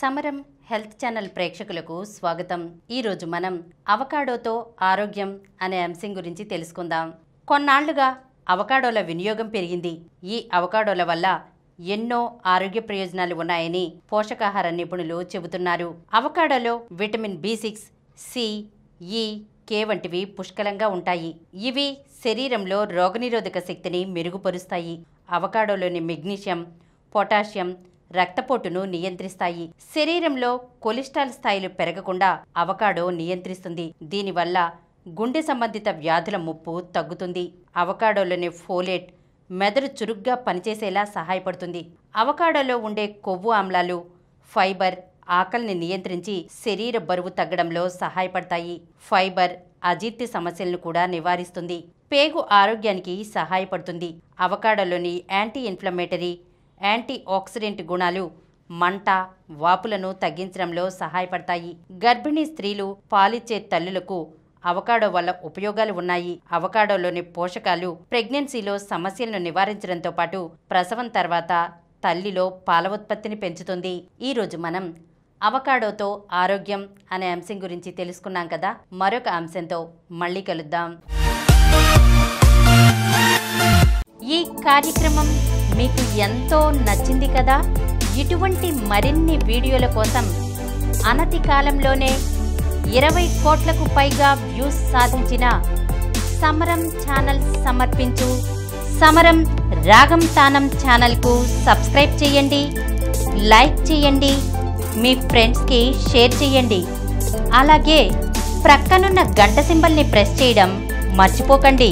సమరం health channel ప్రేక్షకులకు స్వాగతం। ఈ రోజు మనం అవకాడోతో ఆరోగ్యం అనే అంశం గురించి తెలుసుకుందాం। కొన్నాళ్లుగా అవకాడోల వినియోగం పెరిగింది। ఈ అవకాడోల వల్ల ఎన్నో ఆరోగ్య ప్రయోజనాలు ఉన్నాయని పోషకాహార నిపుణులు చెబుతున్నారు। అవకాడోలో vitamin B6, C, E, K వంటివి పుష్కలంగా ఉంటాయి। ఇవి శరీరంలో రోగనిరోధక శక్తిని మెరుగుపరుస్తాయి। అవకాడోలోని మెగ్నీషియం, పొటాషియం రక్తపోటును నియంత్రిస్తాయి। శరీరంలో కొలెస్ట్రాల్ స్థాయిలు పెరగకుండా అవకాడో నియంత్రిస్తుంది। దీనివల్ల గుండె సంబంధిత వ్యాధుల ముప్పు తగ్గుతుంది। అవకాడోలోని ఫోలేట్ మెదడు చురుగ్గా పనిచేసేలా సహాయపడుతుంది। అవకాడోలో ఉండే కొవ్వు ఆమ్లాలు, ఫైబర్ ఆకలిని నియంత్రించి శరీర బరువు తగ్గడంలో సహాయపడతాయి। ఫైబర్ అజీర్తి సమస్యలను కూడా నివారిస్తుంది। పేగు ఆరోగ్యానికి సహాయపడుతుంది। అవకాడోలోని యాంటీ ఇన్ఫ్లమేటరీ, యాంటీ ఆక్సిడెంట్ గుణాలు మంట, వాపులను తగ్గించడంలో సహాయపడతాయి। గర్భిణీ స్త్రీలు, పాలిచ్చే తల్లులకు అవకాడో వల్ల ఉపయోగాలు ఉన్నాయి। అవకాడోలోని పోషకాలు ప్రెగ్నెన్సీలో సమస్యలను నివారించడంతో పాటు ప్రసవం తర్వాత తల్లిలో పాల ఉత్పత్తిని పెంచుతుంది। ఈరోజు మనం అవకాడోతో ఆరోగ్యం అనే అంశం గురించి తెలుసుకున్నాం కదా। మరొక అంశంతో మళ్ళీ కలుద్దాం। ఈ కార్యక్రమం మీకు ఎంతో నచ్చింది కదా। ఇటువంటి మరిన్ని వీడియోల కోసం అనతి కాలంలోనే 20 కోట్లకు పైగా వ్యూస్ సాధించిన సమరం ఛానల్ సమర్పించు సమరం రాగం తానం ఛానల్కు సబ్స్క్రైబ్ చేయండి, లైక్ చేయండి, మీ ఫ్రెండ్స్కి షేర్ చేయండి। అలాగే ప్రక్కనున్న గంట సింబల్ని ప్రెస్ చేయడం మర్చిపోకండి।